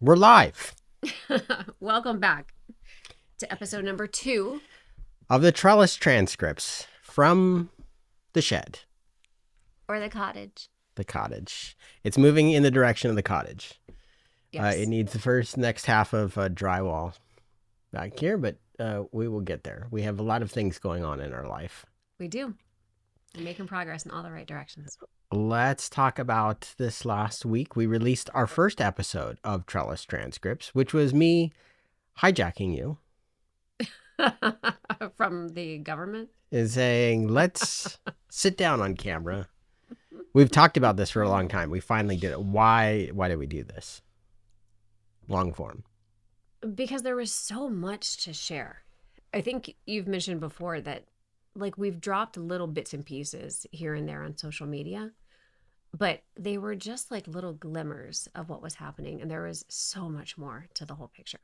We're live Welcome back to episode number 2 of the Trellis Transcripts from the shed. or the cottage. The cottage. It's moving in the direction of the cottage. Yes. It needs the next half of drywall back here, but we will get there. We have a lot of things going on in our life. We do. We're making progress in all the right directions. Let's talk about this last week. We released our first episode of Trellis Transcripts, which was me hijacking you. From the government? Is saying, let's sit down on camera. We've talked about this for a long time. We finally did it. Why did we do this? Long form. Because there was so much to share. I think you've mentioned before that we've dropped little bits and pieces here and there on social media, but they were just like little glimmers of what was happening. And there was so much more to the whole picture.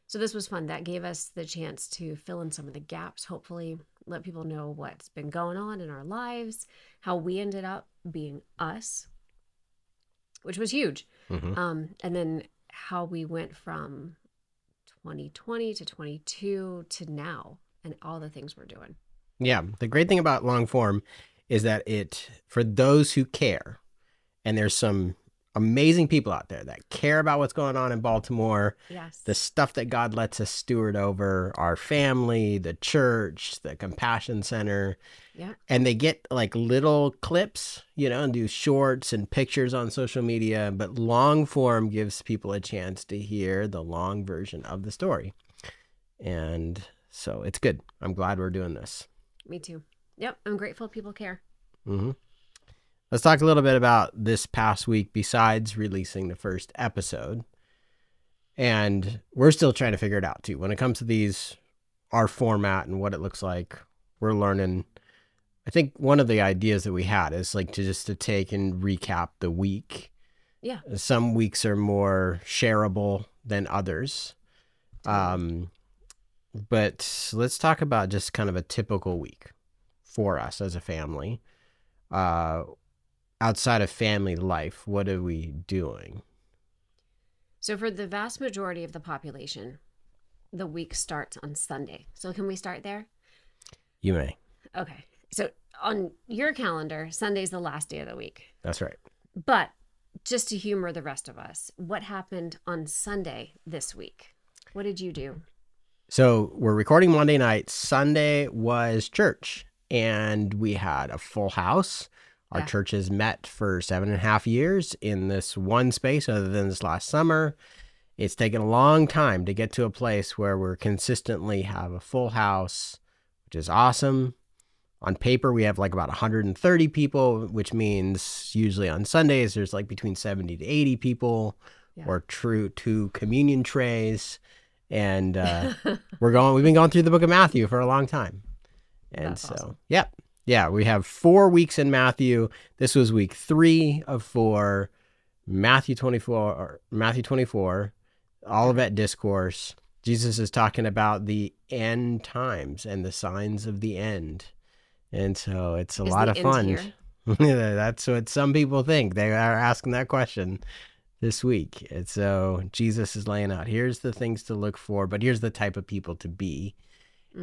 So this was fun. That gave us the chance to fill in some of the gaps, hopefully let people know what's been going on in our lives, how we ended up being us, which was huge. Mm-hmm. And then how we went from 2020 to 22 to now and all the things we're doing. Yeah. The great thing about long form is that for those who care, and there's some amazing people out there that care about what's going on in Baltimore. Yes. The stuff that God lets us steward over, our family, the church, the Compassion Center. Yeah. And they get like little clips, and do shorts and pictures on social media. But long form gives people a chance to hear the long version of the story. And so it's good. I'm glad we're doing this. Me too. Yep. I'm grateful people care. Mm-hmm. Let's talk a little bit about this past week besides releasing the first episode. And we're still trying to figure it out too. When it comes to our format and what it looks like, we're learning. I think one of the ideas that we had is to take and recap the week. Yeah. Some weeks are more shareable than others. But let's talk about just kind of a typical week for us as a family. Outside of family life, what are we doing? So for the vast majority of the population, the week starts on Sunday. So can we start there? You may. Okay. So on your calendar, Sunday's the last day of the week. That's right. But just to humor the rest of us, what happened on Sunday this week? What did you do? So we're recording Monday night. Sunday was church, and we had a full house. Our church has met for 7.5 years in this one space other than this last summer. It's taken a long time to get to a place where we're consistently have a full house, which is awesome. On paper, we have about 130 people, which means usually on Sundays, there's between 70 to 80 people or two communion trays. And we've been going through the book of Matthew for a long time. And That's awesome. Yeah, we have 4 weeks in Matthew. This was week 3 of 4, Matthew 24, Olivet Discourse. Jesus is talking about the end times and the signs of the end. And so it's a lot of fun. That's what some people think. They are asking that question this week. And so Jesus is laying out, here's the things to look for, but here's the type of people to be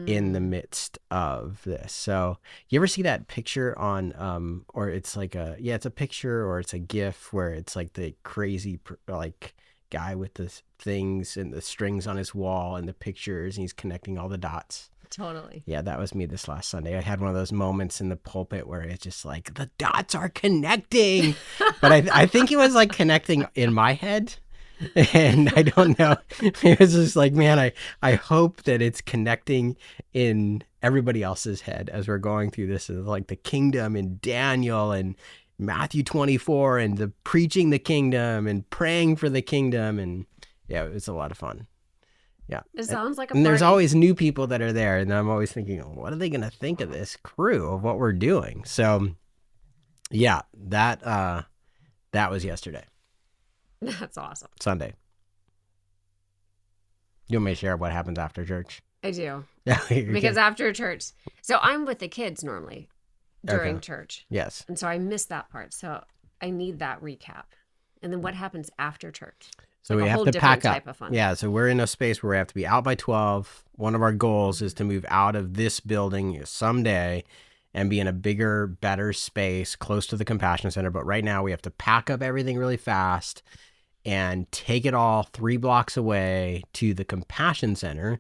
in the midst of this. So you ever see that picture on, or it's it's a picture or it's a GIF where it's the crazy, guy with the things and the strings on his wall and the pictures and he's connecting all the dots. Totally. Yeah, that was me this last Sunday. I had one of those moments in the pulpit where it's just the dots are connecting. But I think it was connecting in my head. And I don't know. It was just man, I hope that it's connecting in everybody else's head as we're going through this, the kingdom and Daniel and Matthew 24 and the preaching the kingdom and praying for the kingdom. And yeah, it was a lot of fun. Yeah. It sounds like a And there's party. always new people that are there. And I'm always thinking, what are they going to think of this crew of what we're doing? So yeah, that was yesterday. That's awesome. Sunday. You want me to share what happens after church? I do. Because After church. So I'm with the kids normally during church. Yes. And so I missed that part. So I need that recap. And then what happens after church? So like we a have whole to different pack up. type of fun. Yeah, so we're in a space where we have to be out by 12. One of our goals is to move out of this building someday and be in a bigger, better space close to the Compassion Center. But right now we have to pack up everything really fast and take it all 3 blocks away to the Compassion Center.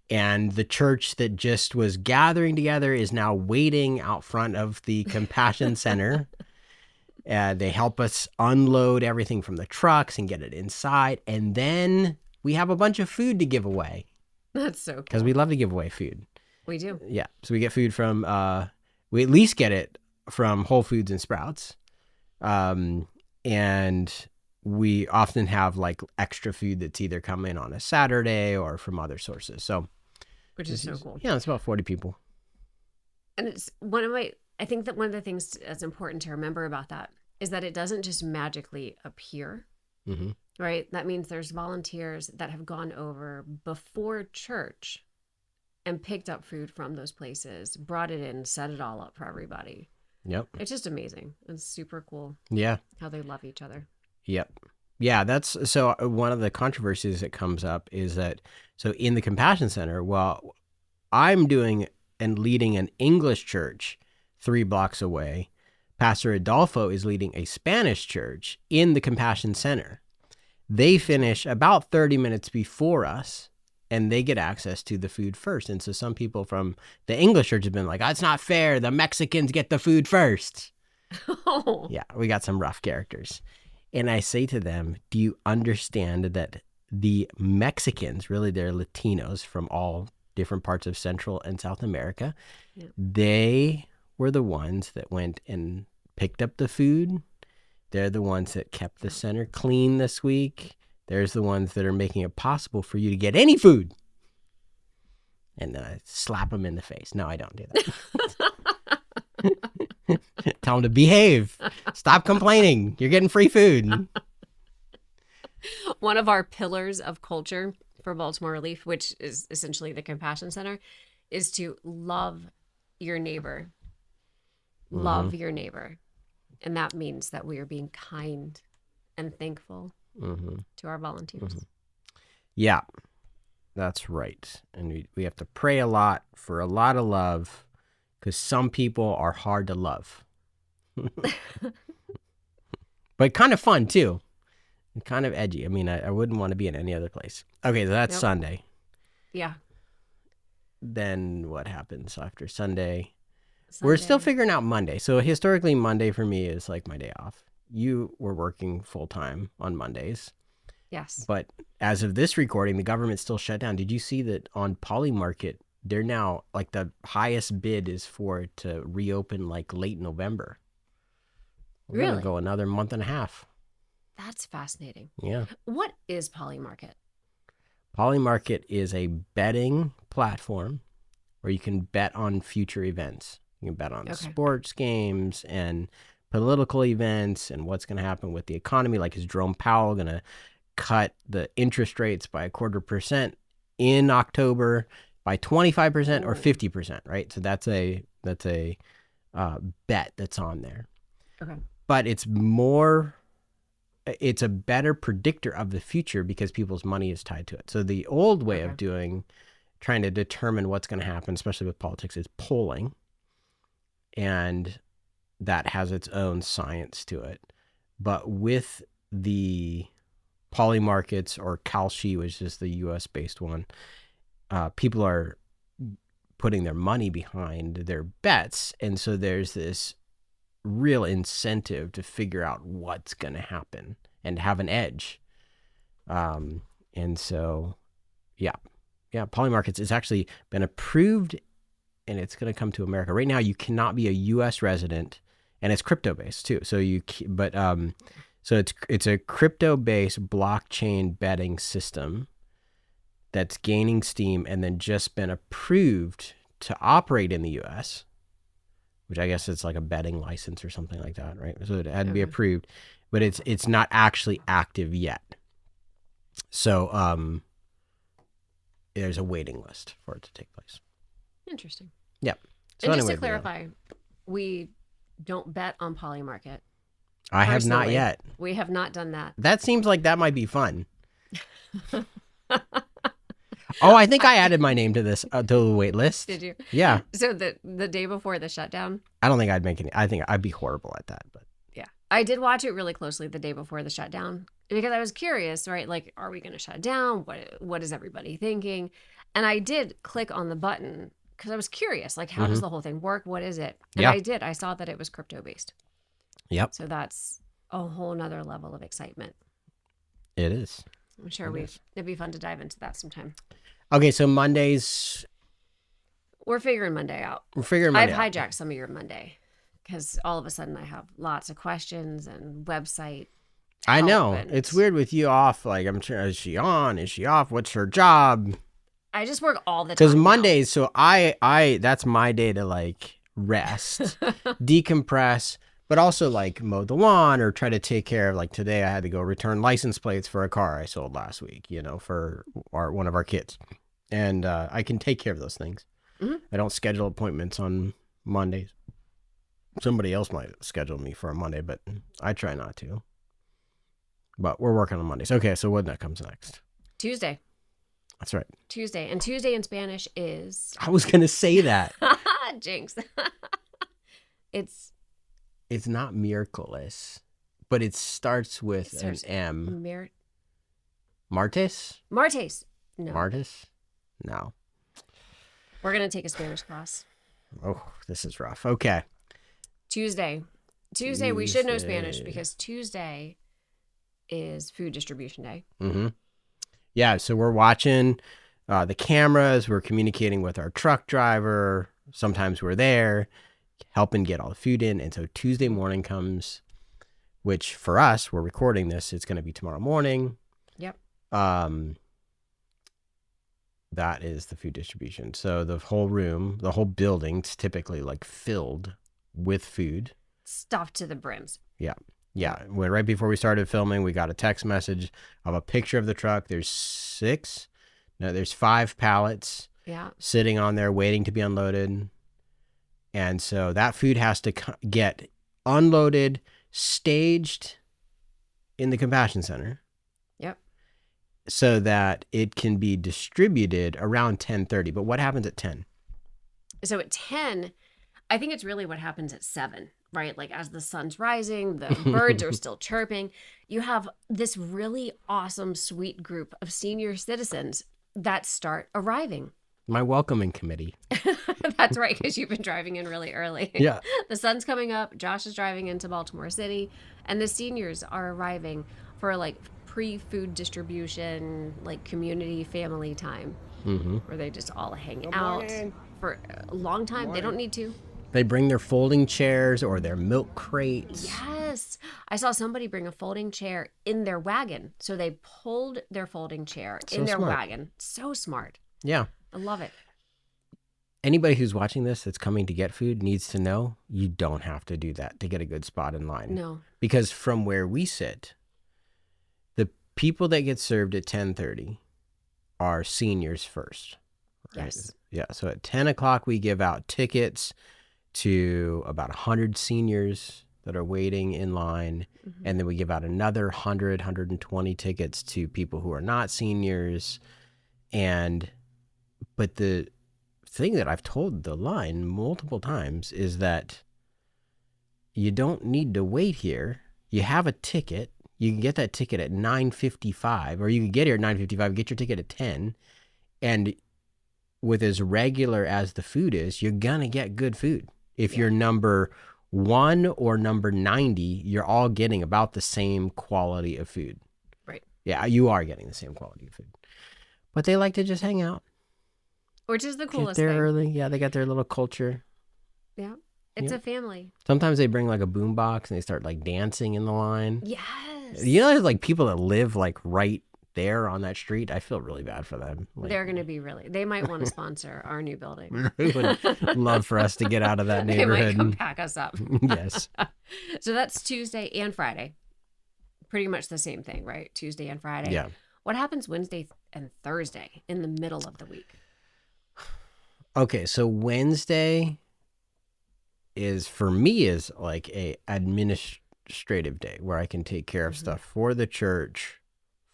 And the church that just was gathering together is now waiting out front of the Compassion Center. They help us unload everything from the trucks and get it inside. And then we have a bunch of food to give away. That's so cool. Because we love to give away food. We do. Yeah. So we get food from, we at least get it from Whole Foods and Sprouts. And we often have like extra food that's either come in on a Saturday or from other sources. So, which is so cool. Yeah, it's about 40 people. And it's I think that one of the things that's important to remember about that is that it doesn't just magically appear, right? That means there's volunteers that have gone over before church and picked up food from those places, brought it in, set it all up for everybody. Yep. It's just amazing. It's super cool. Yeah. How they love each other. Yep. Yeah, that's so one of the controversies that comes up is that, so in the Compassion Center, well, I'm doing and leading an English church 3 blocks away. Pastor Adolfo is leading a Spanish church in the Compassion Center. They finish about 30 minutes before us, and they get access to the food first. And so some people from the English church have been like, "Oh, it's not fair. The Mexicans get the food first." Oh. Yeah, we got some rough characters. And I say to them, do you understand that the Mexicans, really they're Latinos from all different parts of Central and South America, they were the ones that went and picked up the food. They're the ones that kept the center clean this week. There's the ones that are making it possible for you to get any food. And slap them in the face. No, I don't do that. Tell them to behave. Stop complaining. You're getting free food. One of our pillars of culture for Baltimore Relief, which is essentially the Compassion Center, is to love your neighbor. Love your neighbor. And that means that we are being kind and thankful to our volunteers. Yeah, that's right. And we have to pray a lot for a lot of love, because some people are hard to love. But kind of fun too. And kind of edgy. I mean, I wouldn't want to be in any other place. Okay, so that's Sunday. Yeah. Then what happens after Sunday? We're still figuring out Monday. So historically, Monday for me is like my day off. You were working full time on Mondays. Yes. But as of this recording, the government's still shut down. Did you see that on Polymarket, they're now like the highest bid is for it to reopen like late November. We're gonna go another month and a half. That's fascinating. Yeah. What is Polymarket? Polymarket is a betting platform where you can bet on future events. You can bet on sports games and political events and what's going to happen with the economy. Like, is Jerome Powell going to cut the interest rates by 0.25% in October, by 25% or 50%, right? So that's a bet that's on there. Okay. But it's a better predictor of the future because people's money is tied to it. So the old way of trying to determine what's going to happen, especially with politics, is polling. And that has its own science to it. But with the Polymarkets or Kalshi, which is the US-based one, people are putting their money behind their bets. And so there's this real incentive to figure out what's going to happen and have an edge. And so, Polymarkets has actually been approved, and it's going to come to America. Right now, you cannot be a U.S. resident, and it's crypto-based too. So it's a crypto-based blockchain betting system that's gaining steam and then just been approved to operate in the U.S., which I guess it's like a betting license or something like that, right? So it had to be approved, but it's not actually active yet. So there's a waiting list for it to take place. Interesting. Yep. So and anyway, just to clarify, we don't bet on Polymarket. I have not yet. We have not done that. That seems like that might be fun. Oh, I think I added my name to this to the wait list. Did you? Yeah. So the day before the shutdown? I don't think I'd make any. I think I'd be horrible at that. But Yeah. I did watch it really closely the day before the shutdown because I was curious, right? Like, are we going to shut down? What is everybody thinking? And I did click on the button because I was curious, like, how does the whole thing work? What is it? And Yeah. I did. I saw that it was crypto based. Yep, So that's a whole nother level of excitement. it is. I'm sure it'd be fun to dive into that sometime. Okay, so Mondays. We're figuring Monday out. We're figuring Monday I've out. hijacked some of your Monday because all of a sudden I have lots of questions and website. I know. and It's weird with you off. Like, I'm sure, is she on? Is she off? What's her job? I just work all the time. Because Mondays, so I that's my day to like rest, decompress, but also like mow the lawn or try to take care of, like today I had to go return license plates for a car I sold last week, for one of our kids. And I can take care of those things. Mm-hmm. I don't schedule appointments on Mondays. Somebody else might schedule me for a Monday, but I try not to. But we're working on Mondays. Okay, so what comes next? Tuesday. That's right. Tuesday. And Tuesday in Spanish is... I was going to say that. Jinx. It's not miraculous, but it starts with an M. Martes? Martes. No. Martes? No. We're going to take a Spanish class. Oh, this is rough. Okay. Tuesday, we should know Spanish because Tuesday is food distribution day. Mm-hmm. Yeah, so we're watching the cameras. We're communicating with our truck driver. Sometimes we're there helping get all the food in. And so Tuesday morning comes, which for us, we're recording this. It's going to be tomorrow morning. Yep. That is the food distribution. So the whole room, the whole building's typically like filled with food. Stuffed to the brims. Yeah. Yeah. Right before we started filming, we got a text message of a picture of the truck. There's 5 pallets sitting on there waiting to be unloaded. And so that food has to get unloaded, staged in the compassion center. Yep. So that it can be distributed around 10:30. But what happens at 10? So at 10, I think it's really what happens at 7, right? Like as the sun's rising, the birds are still chirping. You have this really awesome, sweet group of senior citizens that start arriving. My welcoming committee. That's right, because you've been driving in really early. Yeah. The sun's coming up. Josh is driving into Baltimore City, and the seniors are arriving for like pre-food distribution, like community family time, where they just all hang out for a long time. They don't need to. They bring their folding chairs or their milk crates. Yes. I saw somebody bring a folding chair in their wagon. So they pulled their folding chair in their wagon. So smart. Yeah. I love it. Anybody who's watching this that's coming to get food needs to know you don't have to do that to get a good spot in line. No. Because from where we sit, the people that get served at 10:30 are seniors first. Right? Yes. Yeah. So at 10 o'clock, we give out tickets to about 100 seniors that are waiting in line. Mm-hmm. And then we give out another 100, 120 tickets to people who are not seniors. But the thing that I've told the line multiple times is that you don't need to wait here. You have a ticket. You can get that ticket at 9:55, or you can get here at 9:55, get your ticket at 10. And with as regular as the food is, you're going to get good food. If you're number 1 or number 90, you're all getting about the same quality of food. Right. Yeah, you are getting the same quality of food. But they like to just hang out. Which is the coolest thing. Get there thing. early. Yeah, they got their little culture. Yeah. It's a family. Sometimes they bring like a boombox and they start like dancing in the line. Yes. You know, there's like people that live like right there on that street. I feel really bad for them. Like, they're going to be they might want to sponsor our new building. They would love for us to get out of that neighborhood. They might come pack us up. Yes. So that's Tuesday and Friday. Pretty much the same thing, right? Tuesday and Friday. Yeah. What happens Wednesday and Thursday in the middle of the week? Okay, so Wednesday for me is like a administrative day where I can take care of stuff for the church,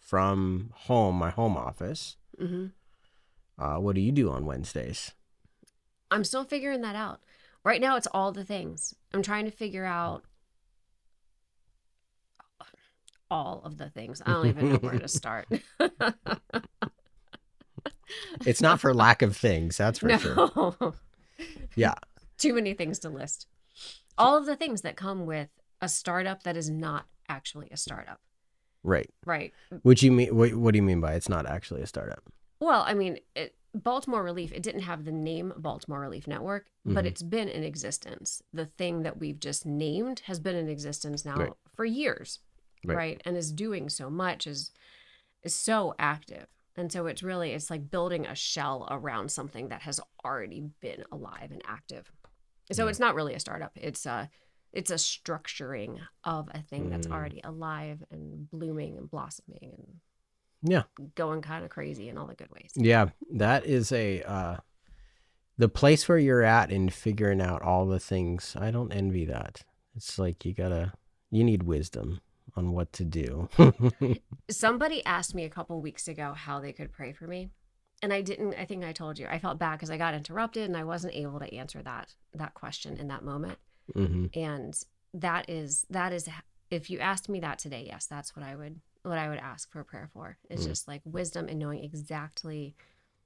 from home, my home office. Mm-hmm. What do you do on Wednesdays? I'm still figuring that out. Right now, it's all the things. I'm trying to figure out all of the things. I don't even know where to start. It's not for lack of things, that's for sure. No. Yeah. Too many things to list. All of the things that come with a startup that is not actually a startup. Right. Right. What do you mean? What do you mean by it's not actually a startup? Well, I mean, Baltimore Relief, it didn't have the name Baltimore Relief Network, but it's been in existence. The thing that we've just named has been in existence now for years, right? And is doing so much, is so active. And so it's like building a shell around something that has already been alive and active. So it's not really a startup. It's a structuring of a thing that's already alive and blooming and blossoming and going kind of crazy in all the good ways. Yeah, that is the place where you're at in figuring out all the things. I don't envy that. It's like you need wisdom on what to do. Somebody asked me a couple weeks ago how they could pray for me. And I think I told you, I felt bad because I got interrupted and I wasn't able to answer that question in that moment. And that is, if you asked me that today, yes, that's what I would ask for a prayer for. It's just like wisdom and knowing exactly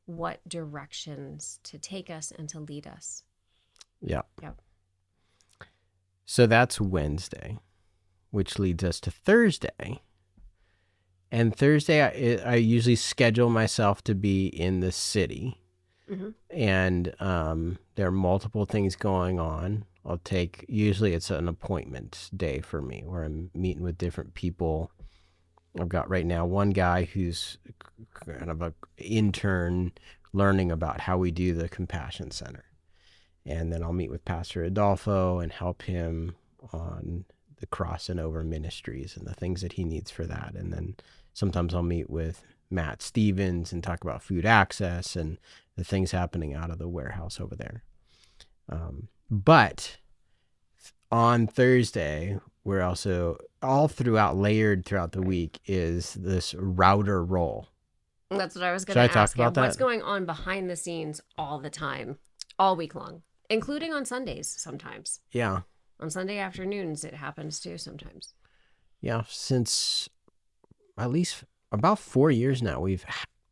what directions to take us and to lead us. Yeah. Yep. So that's Wednesday, which leads us to Thursday. And Thursday, I usually schedule myself to be in the city. And there are multiple things going on. Usually it's an appointment day for me where I'm meeting with different people. I've got right now one guy who's kind of an intern learning about how we do the Compassion Center. And then I'll meet with Pastor Adolfo and help him on the Cross and Over ministries and the things that he needs for that. And then sometimes I'll meet with Matt Stevens and talk about food access and the things happening out of the warehouse over there. But on Thursday, we're also layered throughout the week is this router role. That's what I was going to ask. Talk about that? What's going on behind the scenes all the time, all week long, including on Sundays sometimes. Yeah. On Sunday afternoons, it happens too sometimes. Yeah, since at least about 4 years now, we've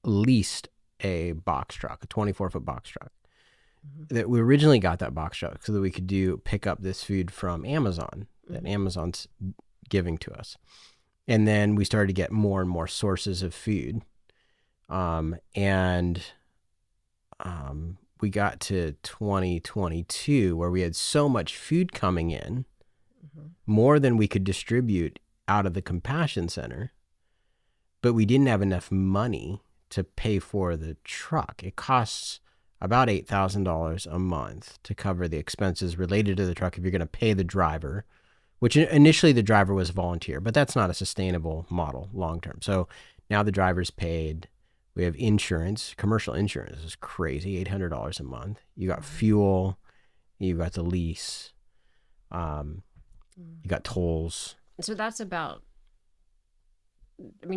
leased a box truck, a 24-foot box truck. That we originally got that box truck so that we could pick up this food from Amazon that Amazon's giving to us. And then we started to get more and more sources of food. We got to 2022 where we had so much food coming in, more than we could distribute out of the Compassion Center, but we didn't have enough money to pay for the truck. It costs about $8,000 a month to cover the expenses related to the truck if you're going to pay the driver, which initially the driver was a volunteer, but that's not a sustainable model long term. So now the driver's paid. We have insurance. Commercial insurance is crazy, $800 a month. You got fuel. You got the lease. You got tolls. So that's about,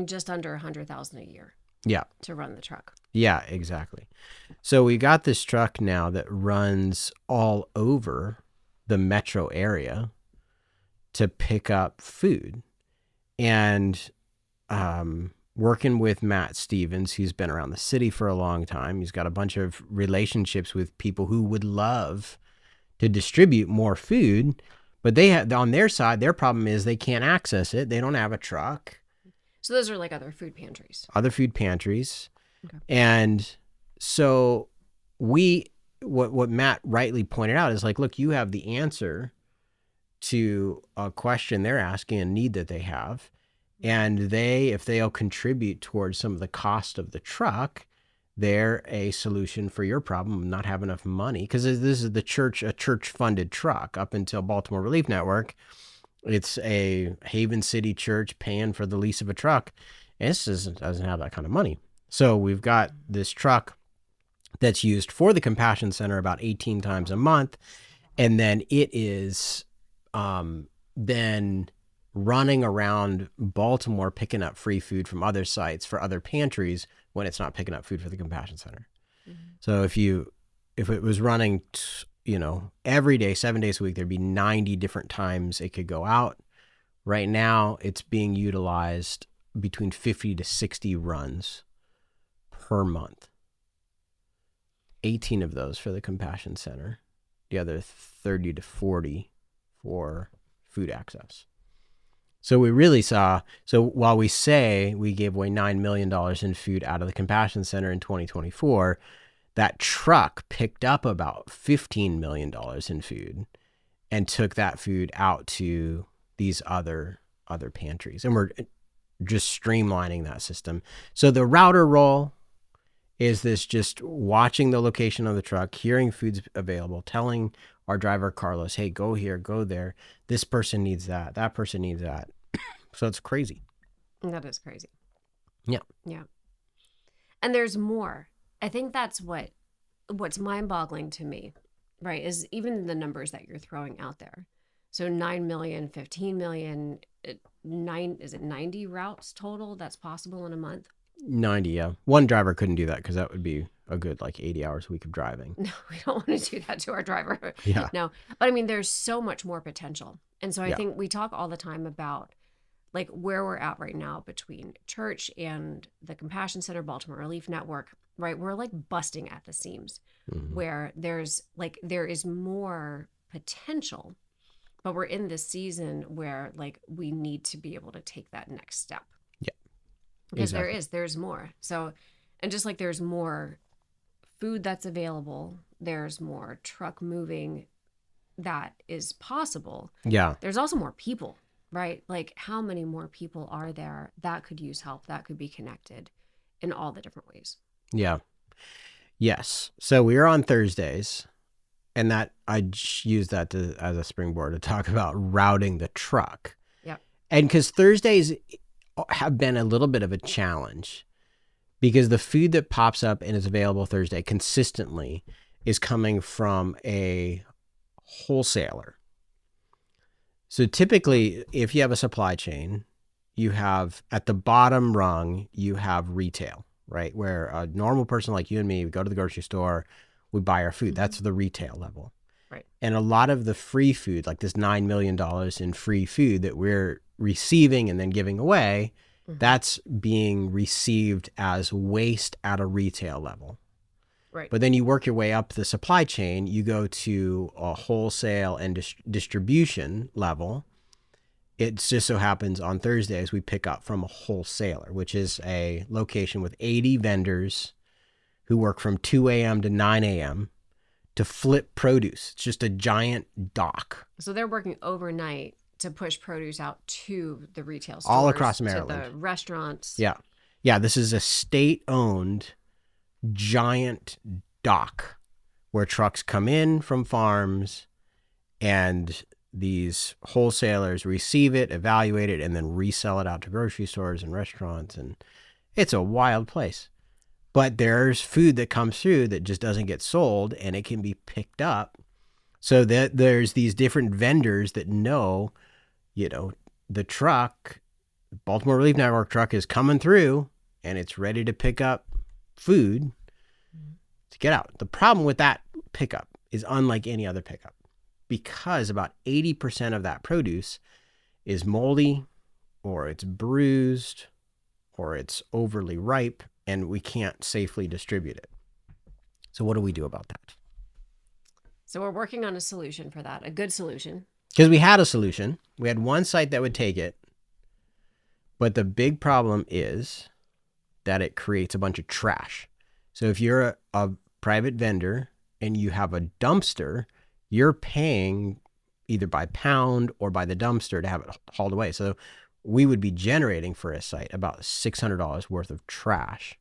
just under $100,000 a year. Yeah. To run the truck. Yeah, exactly. So we got this truck now that runs all over the metro area to pick up food. And working with Matt Stevens, who's been around the city for a long time. He's got a bunch of relationships with people who would love to distribute more food, but they have, on their side, their problem is they can't access it. They don't have a truck. So those are like other food pantries. Okay. And so what Matt rightly pointed out is like, look, you have the answer to a question they're asking, a need that they have. And if they'll contribute towards some of the cost of the truck, they're a solution for your problem of not having enough money. Because this is a church-funded truck up until Baltimore Relief Network. It's a Haven City church paying for the lease of a truck. And this doesn't have that kind of money. So we've got this truck that's used for the Compassion Center about 18 times a month. And then it is then running around Baltimore picking up free food from other sites for other pantries when it's not picking up food for the Compassion Center. Mm-hmm. So if it was running, every day, 7 days a week, there'd be 90 different times it could go out. Right now, it's being utilized between 50 to 60 runs per month. 18 of those for the Compassion Center. The other 30 to 40 for food access. So we really saw, so while we say we gave away $9 million in food out of the Compassion Center in 2024, that truck picked up about $15 million in food and took that food out to these other pantries. And we're just streamlining that system. So the router role is this just watching the location of the truck, hearing food's available, telling our driver, Carlos, hey, go here, go there. This person needs that. That person needs that. So it's crazy. That is crazy. Yeah. Yeah. And there's more. I think that's what's mind-boggling to me, right, is even the numbers that you're throwing out there. So 9 million, 15 million, is it 90 routes total that's possible in a month? 90, yeah. One driver couldn't do that because that would be a good 80 hours a week of driving. No, we don't want to do that to our driver. Yeah. No. But I mean, there's so much more potential. And so I Yeah. think we talk all the time about where we're at right now between church and the Compassion Center, Baltimore Relief Network, right? We're busting at the seams where there is more potential, but we're in this season where we need to be able to take that next step. Yeah. Because Exactly. there's more. So, and just like there's more food that's available, there's more truck moving that is possible. Yeah. There's also more people, right? How many more people are there that could use help, that could be connected in all the different ways? Yeah. Yes. So we are on Thursdays, and that I use that as a springboard to talk about routing the truck. Yeah. And because Thursdays have been a little bit of a challenge because the food that pops up and is available Thursday consistently is coming from a wholesaler. So typically, if you have a supply chain, you have at the bottom rung, you have retail, right? Where a normal person like you and me, we go to the grocery store, we buy our food. Mm-hmm. That's the retail level. Right. And a lot of the free food, like this $9 million in free food that we're receiving and then giving away, that's being received as waste at a retail level. Right. But then you work your way up the supply chain, you go to a wholesale and distribution level. It just so happens on Thursdays we pick up from a wholesaler, which is a location with 80 vendors who work from 2 a.m. to 9 a.m. to flip produce. It's just a giant dock. So they're working overnight to push produce out to the retail stores. All across Maryland. To the restaurants. Yeah. Yeah, this is a state-owned giant dock where trucks come in from farms and these wholesalers receive it, evaluate it, and then resell it out to grocery stores and restaurants. And it's a wild place. But there's food that comes through that just doesn't get sold and it can be picked up. So that there's these different vendors that know, the truck, Baltimore Relief Network truck is coming through and it's ready to pick up food to get out. The problem with that pickup is unlike any other pickup because about 80% of that produce is moldy or it's bruised or it's overly ripe and we can't safely distribute it. So what do we do about that? So we're working on a solution for that, a good solution. Because we had a solution. We had one site that would take it. But the big problem is that it creates a bunch of trash. So if you're a private vendor and you have a dumpster, you're paying either by pound or by the dumpster to have it hauled away. So we would be generating for a site about $600 worth of trash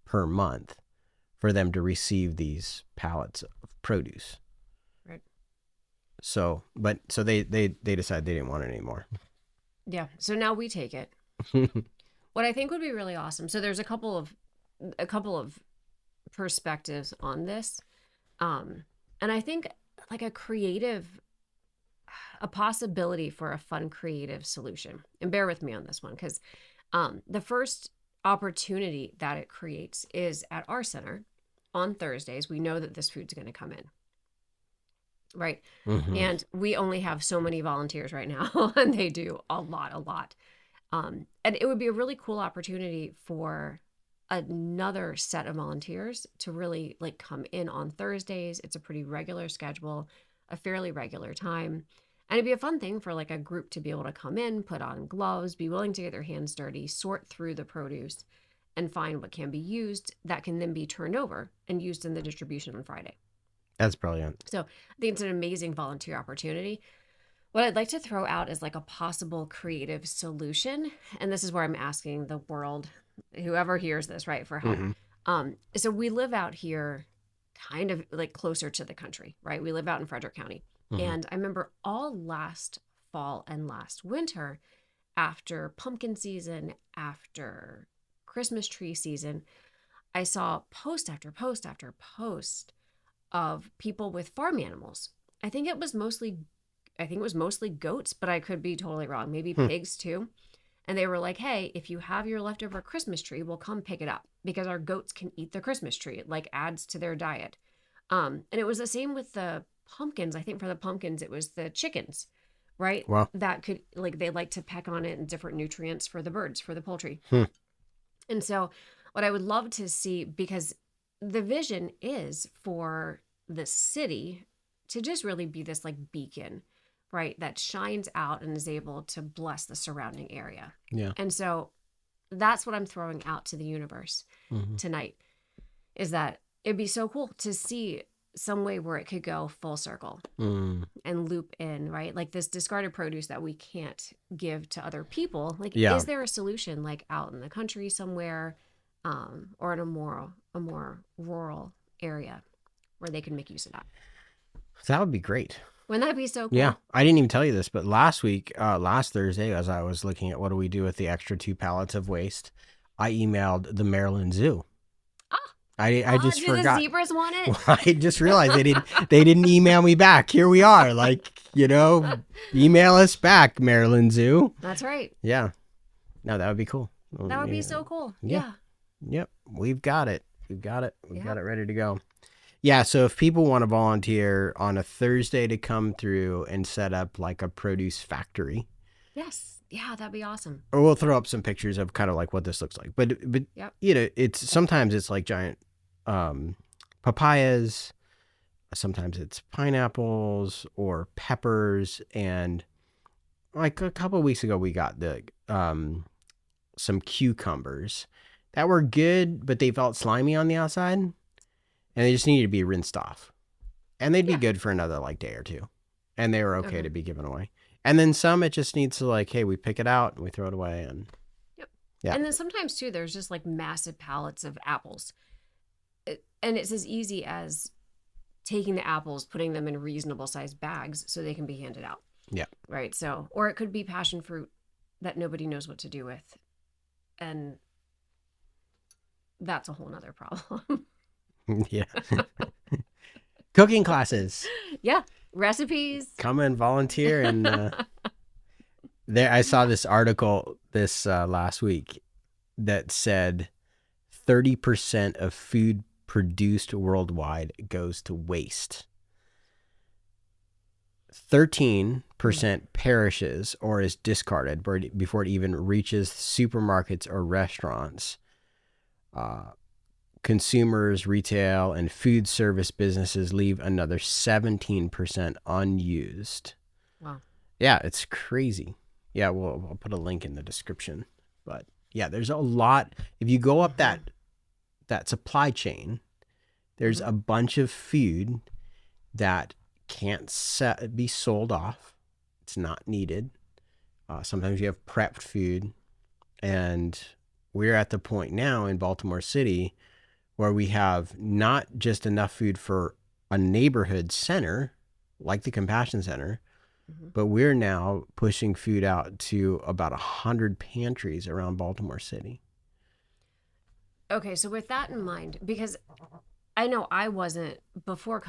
per month for them to receive these pallets of produce. Right. So they decided they didn't want it anymore. Yeah. So now we take it. What I think would be really awesome. So there's a couple of perspectives on this. And I think a creative a possibility for a fun, creative solution. And bear with me on this one, because the first opportunity that it creates is at our center on Thursdays. We know that this food's going to come in, right? Mm-hmm. And we only have so many volunteers right now, and they do a lot. And it would be a really cool opportunity for another set of volunteers to really like come in on Thursdays. It's a pretty regular schedule, a fairly regular time. And it'd be a fun thing for like a group to be able to come in, put on gloves, be willing to get their hands dirty, sort through the produce, and find what can be used that can then be turned over and used in the distribution on Friday. That's brilliant. So I think it's an amazing volunteer opportunity. What I'd like to throw out is like a possible creative solution. And this is where I'm asking the world, whoever hears this, right, for help. Mm-hmm. So we live out here kind of like closer to the country, right? We live out in Frederick County. Mm-hmm. And I remember all last fall and last winter, after pumpkin season, after Christmas tree season, I saw post after post after post of people with farm animals. I think it was mostly goats, but I could be totally wrong. Maybe pigs too. And they were like, hey, if you have your leftover Christmas tree, we'll come pick it up because our goats can eat the Christmas tree. It like adds to their diet. And it was the same with the pumpkins. I think for the pumpkins, it was the chickens, right? Wow. That could like, they like to peck on it and different nutrients for the birds, for the poultry. And so what I would love to see, because the vision is for the city to just really be this like beacon, right, that shines out and is able to bless the surrounding area. Yeah. And so that's what I'm throwing out to the universe tonight, is that it'd be so cool to see some way where it could go full circle and loop in, right? Like this discarded produce that we can't give to other people. Like, is there a solution like out in the country somewhere, or in a more rural area where they can make use of that? That would be great. Wouldn't that be so cool? Yeah. I didn't even tell you this, but last Thursday, as I was looking at what do we do with the extra 2 pallets of waste, I emailed the Maryland Zoo. I just forgot. The zebras want it? Well, I just realized they didn't email me back. Here we are. Like, email us back, Maryland Zoo. That's right. Yeah. No, that would be cool. That would be so cool. Yeah. Yep. We've got it. We've got it ready to go. Yeah. So if people want to volunteer on a Thursday to come through and set up like a produce factory. Yes. Yeah, that'd be awesome. Or we'll throw up some pictures of kind of like what this looks like. But sometimes it's like giant papayas, sometimes it's pineapples or peppers, and like a couple of weeks ago we got the some cucumbers that were good, but they felt slimy on the outside and they just needed to be rinsed off, and they'd be good for another like day or two, and they were okay to be given away. And then some, it just needs to like, hey, we pick it out and we throw it away. And yeah. And then sometimes too, there's just like massive pallets of apples. And it's as easy as taking the apples, putting them in reasonable sized bags so they can be handed out. Yeah. Right. So, or it could be passion fruit that nobody knows what to do with. And that's a whole nother problem. Yeah. Cooking classes. Yeah. Recipes. Come and volunteer. And there, I saw this article this last week that said 30% of food produced worldwide goes to waste. 13% perishes or is discarded before it even reaches supermarkets or restaurants. Consumers, retail, and food service businesses leave another 17% unused. Wow. Yeah, it's crazy. Yeah, I'll put a link in the description. But yeah, there's a lot. If you go up that supply chain, there's a bunch of food that can't be sold off. It's not needed. Sometimes you have prepped food. And we're at the point now in Baltimore City where we have not just enough food for a neighborhood center like the Compassion Center, but we're now pushing food out to about 100 pantries around Baltimore City. Okay, so with that in mind, because I know I wasn't before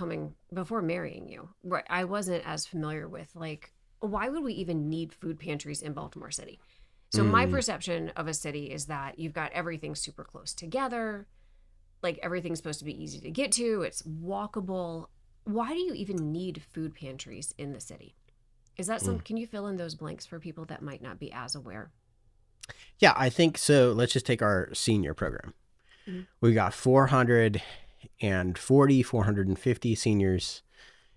marrying you, right? I wasn't as familiar with like, why would we even need food pantries in Baltimore City? So my Mm, perception of a city is that you've got everything super close together, like everything's supposed to be easy to get to, it's walkable. Why do you even need food pantries in the city? Is that mm. can you fill in those blanks for people that might not be as aware? Yeah, I think so. Let's just take our senior program. Mm-hmm. We got 450 seniors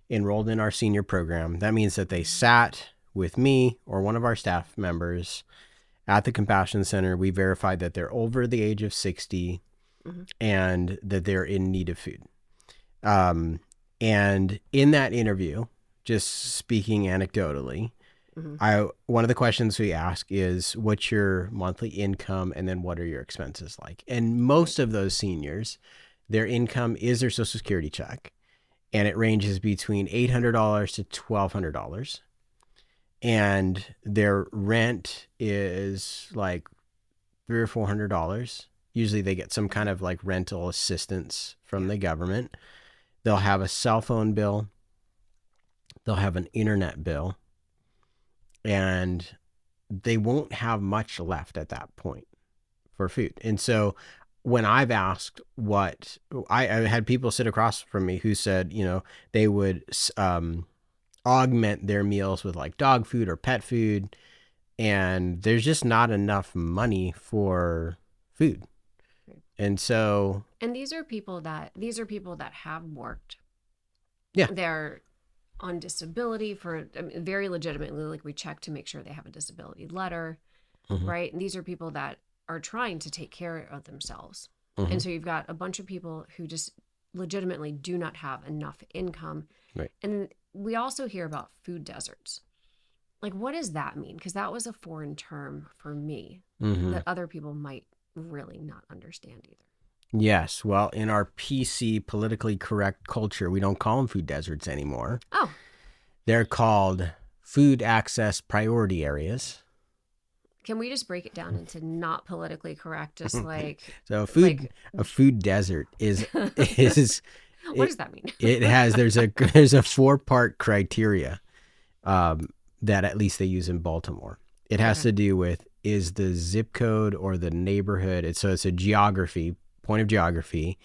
enrolled in our senior program. That means that they sat with me or one of our staff members at the Compassion Center. We verified that they're over the age of 60 Mm-hmm. and that they're in need of food. And in that interview, just speaking anecdotally, Mm-hmm. one of the questions we ask is, what's your monthly income, and then what are your expenses like? And most of those seniors, their income is their Social Security check, and it ranges between $800 to $1,200, and their rent is like $300 or $400. Usually, they get some kind of like rental assistance from the government. They'll have a cell phone bill, they'll have an internet bill, and they won't have much left at that point for food. And so when I've asked what I had people sit across from me who said, they would augment their meals with like dog food or pet food, and there's just not enough money for food. And so, And these are people that have worked. yeah. They're on disability for, I mean, very legitimately, like we check to make sure they have a disability letter, Mm-hmm. right? And these are people that are trying to take care of themselves. Mm-hmm. And so you've got a bunch of people who just legitimately do not have enough income. Right. And we also hear about food deserts. Like, what does that mean? Because that was a foreign term for me Mm-hmm. that other people might really not understand either. Yes. Well, in our PC, politically correct culture, we don't call them food deserts anymore. Oh, They're called food access priority areas. can we just break it down into not politically correct? Just like, So like, a food desert is what does that mean? there's a 4-part criteria that at least they use in Baltimore. It has Okay. to do with, is the zip code or the neighborhood. It's a point of geography,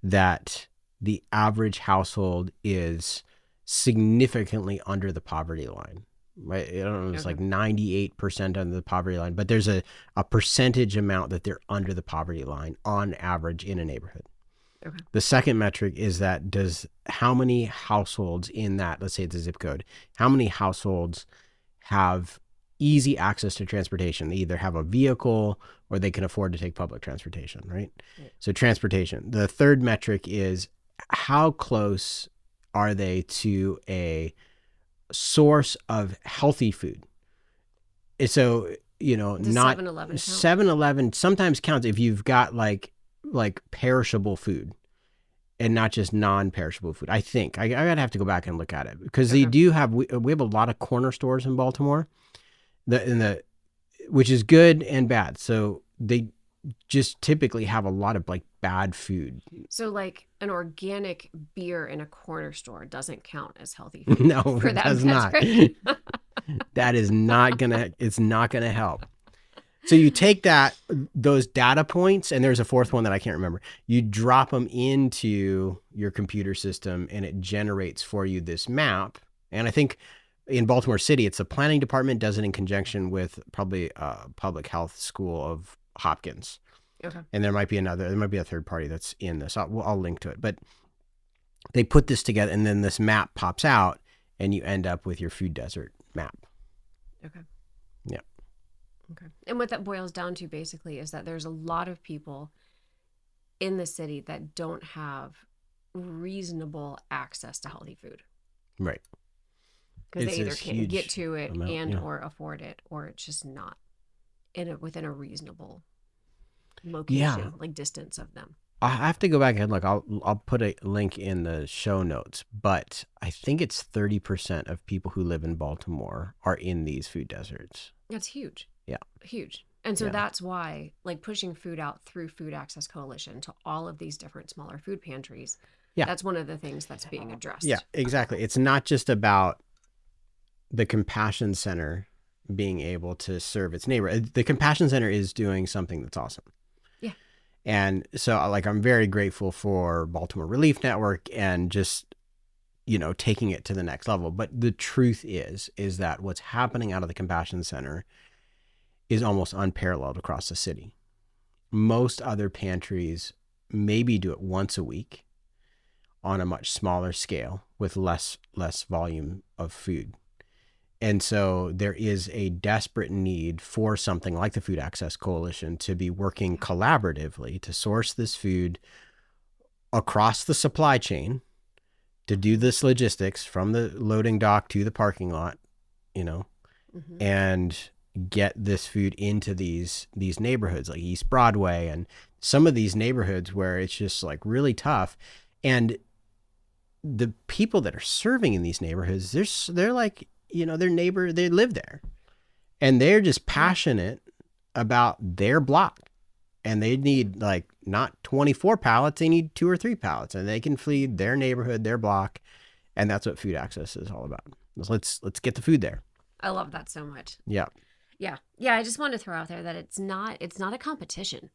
that the average household is significantly under the poverty line. Right? I don't know, it's like 98% under the poverty line, but there's a percentage amount that they're under the poverty line on average in a neighborhood. Okay. The second metric is that how many households in that, let's say it's a zip code, how many households have easy access to transportation? They either have a vehicle or they can afford to take public transportation, right? So transportation. The third metric is, how close are they to a source of healthy food? So, Does not 7-Eleven count? 7-Eleven sometimes counts if you've got like perishable food and not just non-perishable food. I think I gotta have to go back and look at it, because they do have, we have a lot of corner stores in Baltimore, which is good and bad. So they just typically have a lot of like bad food. So like an organic beer in a corner store doesn't count as healthy food. No, for it that does not. metric. That is not gonna. It's not gonna help. So you take those data points, and there's a fourth one that I can't remember. You drop them into your computer system, and it generates for you this map. And I think in Baltimore City, it's the planning department does it in conjunction with probably public health school of Hopkins. Okay. And there might be a third party that's in this. I'll link to it. But they put this together, and then this map pops out, and you end up with your food desert map. Okay. Yeah. Okay. And what that boils down to basically is that there's a lot of people in the city that don't have reasonable access to healthy food. Right. Because they either this can't huge get to it amount, or afford it, or it's just not within a reasonable location, like distance of them. I have to go back and look. I'll put a link in the show notes, but I think it's 30% of people who live in Baltimore are in these food deserts. That's huge. Yeah. Huge. And so Yeah. that's why, like, pushing food out through Food Access Coalition to all of these different smaller food pantries, Yeah. that's one of the things that's being Yeah, addressed. exactly. It's not just about the Compassion Center being able to serve its neighbor. The Compassion Center is doing something that's awesome. Yeah. And so, like, I'm very grateful for Baltimore Relief Network and just, taking it to the next level. But the truth is that what's happening out of the Compassion Center is almost unparalleled across the city. Most other pantries maybe do it once a week on a much smaller scale with less volume of food. And so there is a desperate need for something like the Food Access Coalition to be working collaboratively to source this food across the supply chain, to do this logistics from the loading dock to the parking lot, and get this food into these neighborhoods like East Broadway and some of these neighborhoods where it's just like really tough. And the people that are serving in these neighborhoods, they're like, their neighbor, they live there and they're just passionate about their block, and they need like not 24 pallets, they need 2 or 3 pallets, and they can feed their neighborhood, their block. And that's what Food Access is all about. Let's get the food there. I love that so much. Yeah. Yeah. I just want to throw out there that it's not a competition,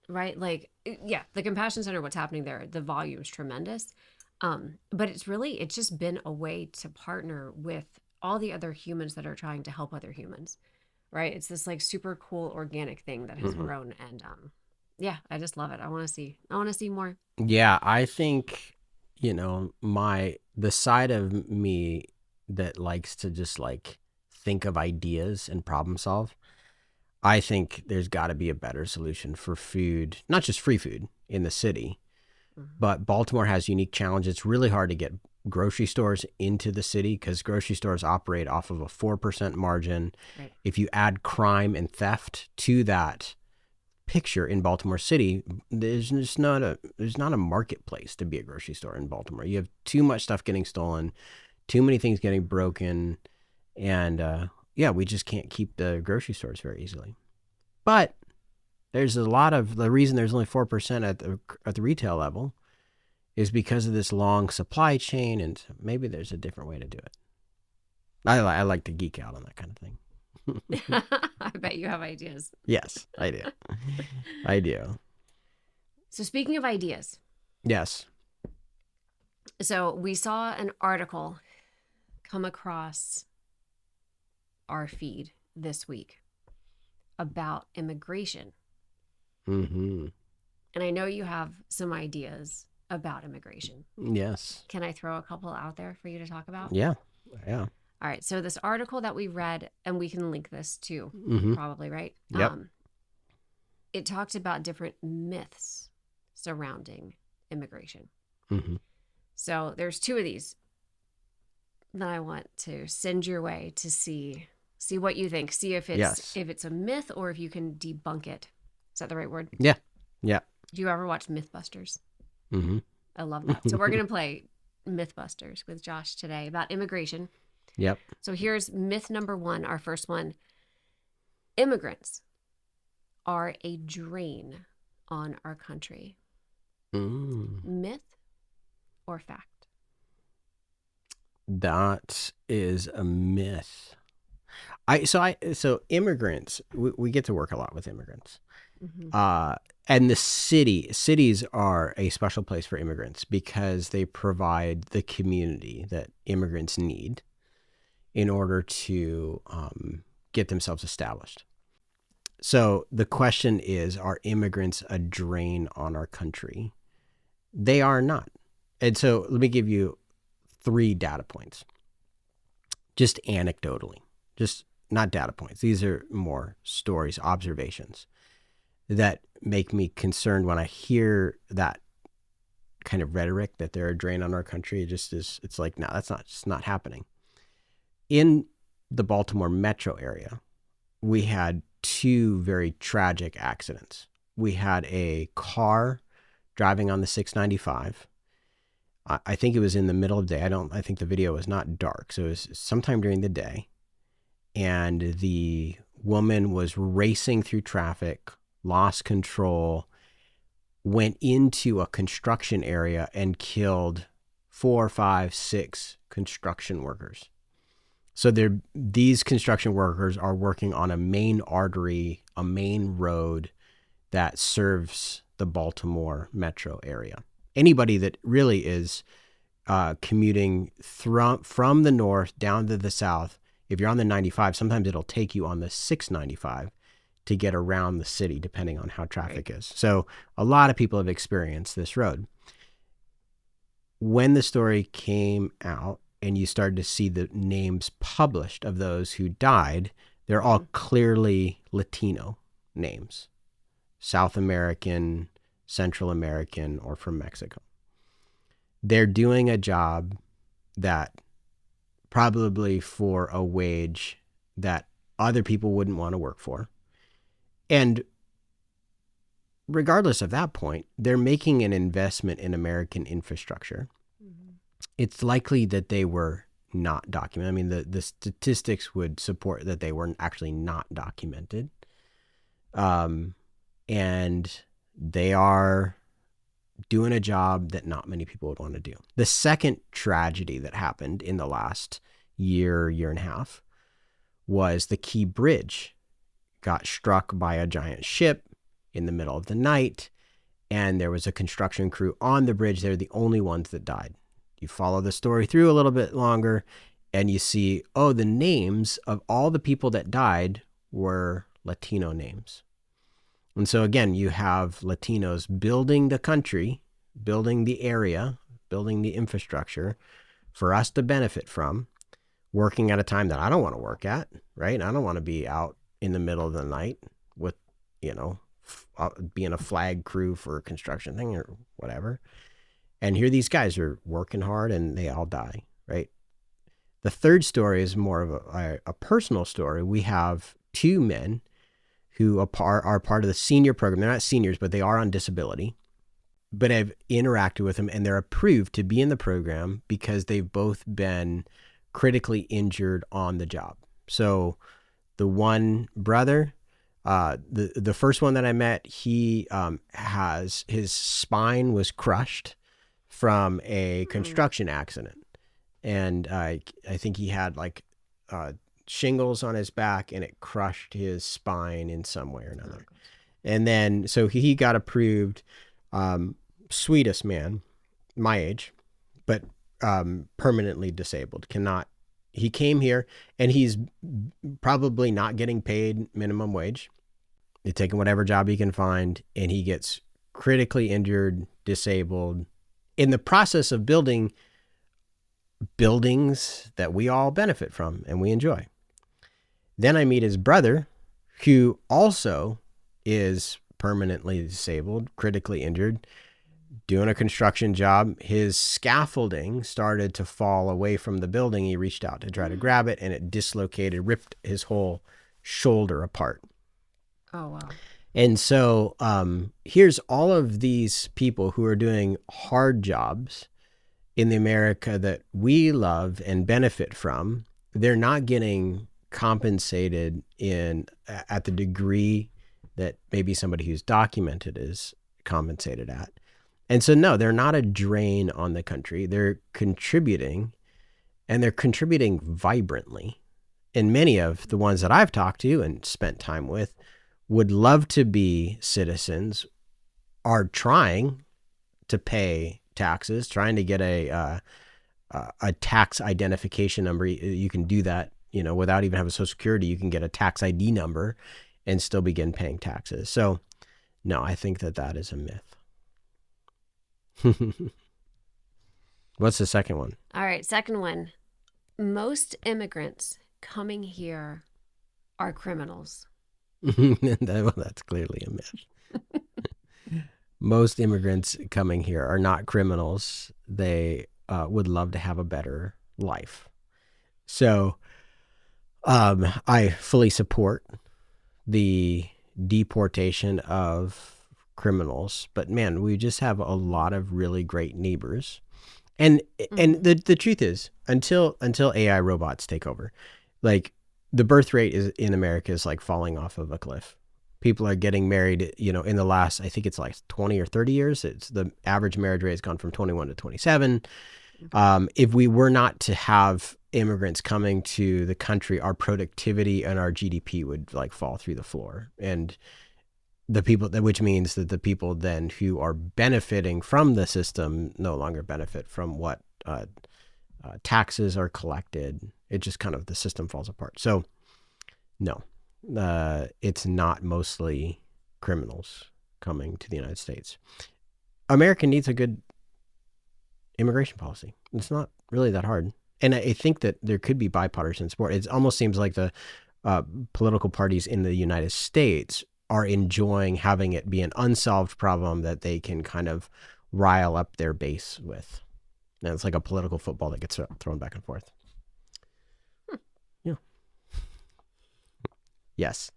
right? Like, yeah, the Compassion Center, what's happening there, the volume's tremendous. But it's just been a way to partner with all the other humans that are trying to help other humans, right? It's this like super cool organic thing that has grown, and yeah, I just love it. I want to see more. Yeah, I think, the side of me that likes to just like think of ideas and problem solve, I think there's got to be a better solution for food, not just free food in the city, but Baltimore has unique challenges. It's really hard to get grocery stores into the city because grocery stores operate off of a 4% margin. Right. If you add crime and theft to that picture in Baltimore City, there's not a marketplace to be a grocery store in Baltimore. You have too much stuff getting stolen, too many things getting broken, and we just can't keep the grocery stores very easily. But there's a lot of the reason there's only 4% at the retail level is because of this long supply chain, and maybe there's a different way to do it. I like to geek out on that kind of thing. I bet you have ideas. Yes, I do. I do. So speaking of ideas. Yes. So we saw an article come across our feed this week about immigration. Mm-hmm. And I know you have some ideas about immigration. Yes. Can I throw a couple out there for you to talk about? Yeah. All right. So this article that we read, and we can link this too, probably, right? Yep. It talked about different myths surrounding immigration. Mm-hmm. So there's 2 of these that I want to send your way to see what you think. See if it's a myth or if you can debunk it. Is that the right word? Yeah. Do you ever watch Mythbusters? Mm-hmm. I love that. So we're going to play Mythbusters with Josh today about immigration. Yep. So here's myth number 1, our first one. Immigrants are a drain on our country. Myth or fact? That is a myth. So immigrants, we get to work a lot with immigrants. And the cities are a special place for immigrants because they provide the community that immigrants need in order to get themselves established. So the question is, are immigrants a drain on our country? They are not. And so let me give you 3 data points, just anecdotally, just not data points. These are more stories, observations that make me concerned when I hear that kind of rhetoric that they're a drain on our country. It's like, no, that's not happening. In the Baltimore metro area, we had 2 very tragic accidents. We had a car driving on the 695. I think it was in the middle of the day. I think the video was not dark. So it was sometime during the day. And the woman was racing through traffic, lost control, went into a construction area and killed 4, 5, 6 construction workers. So these construction workers are working on a main artery, a main road that serves the Baltimore metro area. Anybody that really is commuting from the north down to the south, if you're on the 95, sometimes it'll take you on the 695 to get around the city, depending on how traffic is. So a lot of people have experienced this road. When the story came out and you started to see the names published of those who died, they're all clearly Latino names, South American, Central American, or from Mexico. They're doing a job that probably for a wage that other people wouldn't want to work for. And regardless of that point, they're making an investment in American infrastructure. Mm-hmm. It's likely that they were not documented. I mean, the statistics would support that they were actually not documented. And they are doing a job that not many people would want to do. The second tragedy that happened in the last year and a half was the Key Bridge got struck by a giant ship in the middle of the night, and there was a construction crew on the bridge. They're the only ones that died. You follow the story through a little bit longer, and you see, the names of all the people that died were Latino names. And so again, you have Latinos building the country, building the area, building the infrastructure for us to benefit from, working at a time that I don't want to work at, right? I don't want to be out in the middle of the night with, being a flag crew for a construction thing or whatever. And here these guys are working hard and they all die, right? The third story is more of a personal story. We have 2 men who are part of the senior program. They're not seniors, but they are on disability. But I've interacted with them, and they're approved to be in the program because they've both been critically injured on the job. So the one brother, the first one that I met, he has his spine was crushed from a construction accident, and I think he had shingles on his back, and it crushed his spine in some way or another. And then so he got approved. Sweetest man, my age, but permanently disabled. He came here, and he's probably not getting paid minimum wage. He's taking whatever job he can find, and he gets critically injured, disabled, in the process of building buildings that we all benefit from and we enjoy. Then I meet his brother, who also is permanently disabled, critically injured, doing a construction job. His scaffolding started to fall away from the building. He reached out to try to grab it, and it dislocated, ripped his whole shoulder apart. Oh, wow. And so here's all of these people who are doing hard jobs in the America that we love and benefit from. They're not getting compensated at the degree that maybe somebody who's documented is compensated at. And so, no, they're not a drain on the country. They're contributing, and they're contributing vibrantly. And many of the ones that I've talked to and spent time with would love to be citizens, are trying to pay taxes, trying to get a tax identification number. You can do that, without even having Social Security. You can get a tax ID number and still begin paying taxes. So, no, I think that is a myth. What's the second one? All right, second one. Most immigrants coming here are criminals. Well, that's clearly a myth. Most immigrants coming here are not criminals. They would love to have a better life. So I fully support the deportation of criminals, but man, we just have a lot of really great neighbors. And the truth is, until AI robots take over, the birth rate is in America is like falling off of a cliff. People are getting married, in the last, I think it's like 20 or 30 years. It's the average marriage rate has gone from 21 to 27. If we were not to have immigrants coming to the country, our productivity and our GDP would like fall through the floor. And which means that the people then who are benefiting from the system no longer benefit from what taxes are collected. It just kind of, the system falls apart. So no, it's not mostly criminals coming to the United States. America needs a good immigration policy. It's not really that hard. And I think that there could be bipartisan support. It almost seems like the political parties in the United States are enjoying having it be an unsolved problem that they can kind of rile up their base with. And it's like a political football that gets thrown back and forth. Yeah. Yes.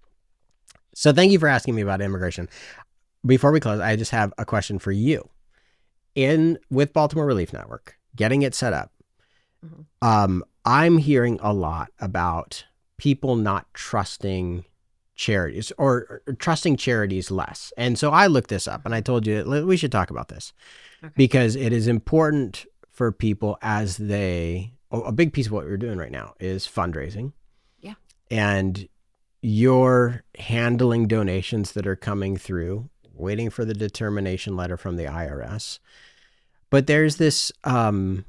So thank you for asking me about immigration. Before we close, I just have a question for you. With Baltimore Relief Network, getting it set up, I'm hearing a lot about people not trusting charities or trusting charities less. And so I looked this up and I told you we should talk about this because it is important for people as a big piece of what we're doing right now is fundraising. Yeah. And you're handling donations that are coming through, waiting for the determination letter from the IRS. But there's been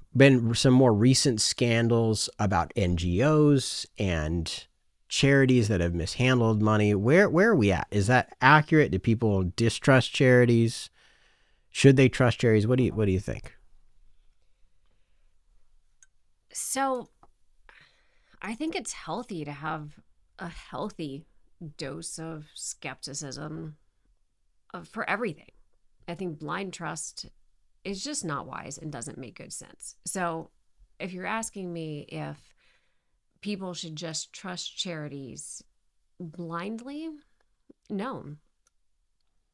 some more recent scandals about NGOs and charities that have mishandled money. Where are we at? Is that accurate? Do people distrust charities? Should they trust charities? What do you think? So I think it's healthy to have a healthy dose of skepticism for everything. I think blind trust is just not wise and doesn't make good sense. So if you're asking me if people should just trust charities blindly, no,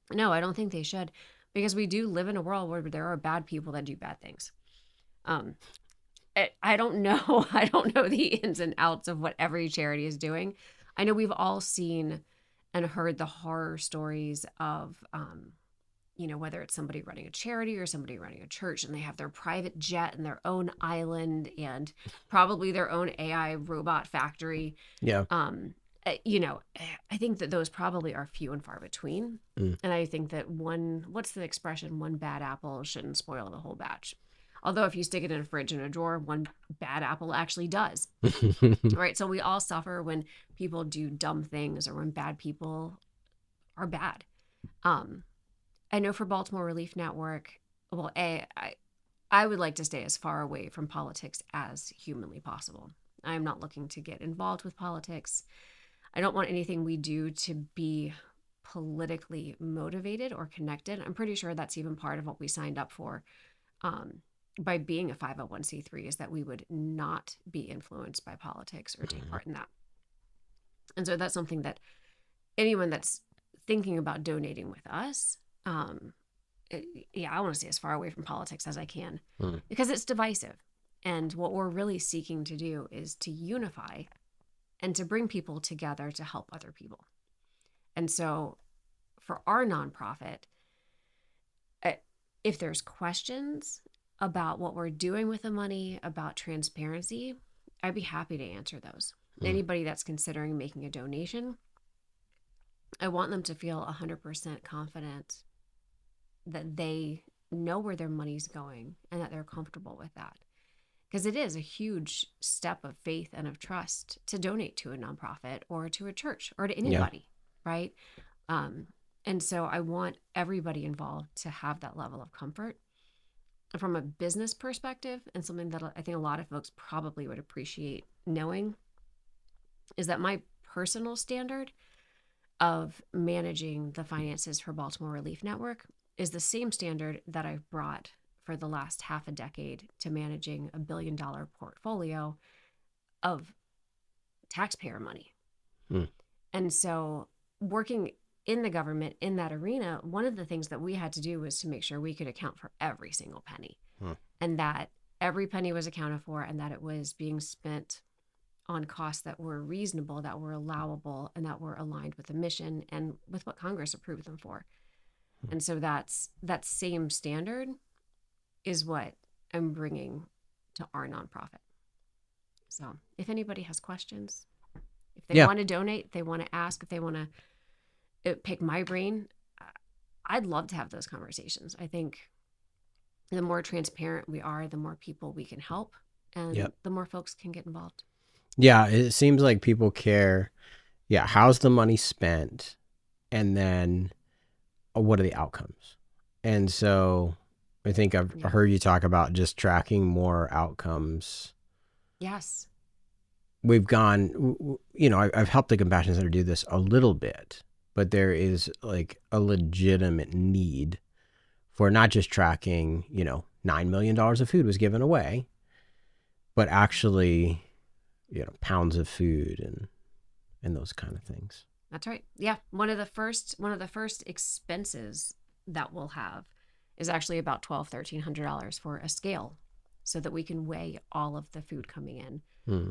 I don't think they should, because we do live in a world where there are bad people that do bad things. I don't know. I don't know the ins and outs of what every charity is doing. I know we've all seen and heard the horror stories of, whether it's somebody running a charity or somebody running a church, and they have their private jet and their own island and probably their own AI robot factory. Yeah. I think that those probably are few and far between. And I think that what's the expression? One bad apple shouldn't spoil the whole batch. Although if you stick it in a fridge and a drawer, one bad apple actually does. Right? So we all suffer when people do dumb things or when bad people are bad. I know for Baltimore Relief Network, well, I would like to stay as far away from politics as humanly possible. I am not looking to get involved with politics. I don't want anything we do to be politically motivated or connected. I'm pretty sure that's even part of what we signed up for by being a 501c3, is that we would not be influenced by politics or take part in that. And so that's something that anyone that's thinking about donating with us, I want to stay as far away from politics as I can because it's divisive. And what we're really seeking to do is to unify and to bring people together to help other people. And so for our nonprofit, if there's questions about what we're doing with the money, about transparency, I'd be happy to answer those. Anybody that's considering making a donation, I want them to feel 100% confident that they know where their money's going and that they're comfortable with that. Because it is a huge step of faith and of trust to donate to a nonprofit or to a church or to anybody, right? And so I want everybody involved to have that level of comfort. From a business perspective, and something that I think a lot of folks probably would appreciate knowing, is that my personal standard of managing the finances for Baltimore Relief Network is the same standard that I've brought for the last half a decade to managing $1 billion portfolio of taxpayer money. And so working in the government in that arena, one of the things that we had to do was to make sure we could account for every single penny and that every penny was accounted for and that it was being spent on costs that were reasonable, that were allowable, and that were aligned with the mission and with what Congress approved them for. And so that same standard is what I'm bringing to our nonprofit. So if anybody has questions, if they want to donate, they want to ask, if they want to pick my brain, I'd love to have those conversations. I think the more transparent we are, the more people we can help, and the more folks can get involved. Yeah, it seems like people care. Yeah, how's the money spent? And then what are the outcomes? And so I think I've heard you talk about just tracking more outcomes. Yes. We've gone, I've helped the Compassion Center do this a little bit, but there is like a legitimate need for not just tracking, $9 million of food was given away, but actually, pounds of food and those kind of things. That's right. Yeah. One of the first expenses that we'll have is actually about $1,200-$1,300 for a scale, so that we can weigh all of the food coming in,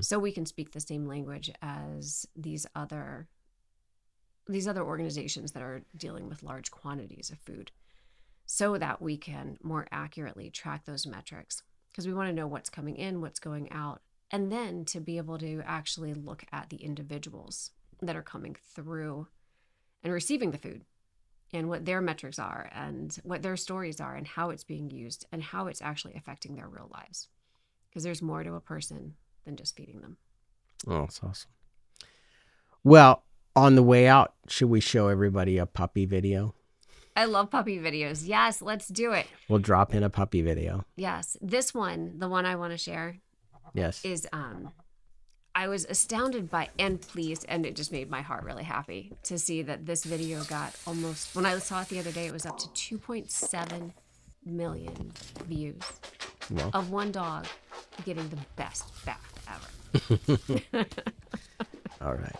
so we can speak the same language as these other organizations that are dealing with large quantities of food, so that we can more accurately track those metrics, because we want to know what's coming in, what's going out, and then to be able to actually look at the individuals that are coming through and receiving the food, and what their metrics are, and what their stories are, and how it's being used, and how it's actually affecting their real lives. Because there's more to a person than just feeding them. Oh, that's awesome. Well, on the way out, should we show everybody a puppy video? I love puppy videos. Yes, let's do it. We'll drop in a puppy video. Yes. This one, the one I want to share, is I was astounded by and pleased, and it just made my heart really happy to see that this video got almost, when I saw it the other day, it was up to 2.7 million views of one dog getting the best bath ever. All right.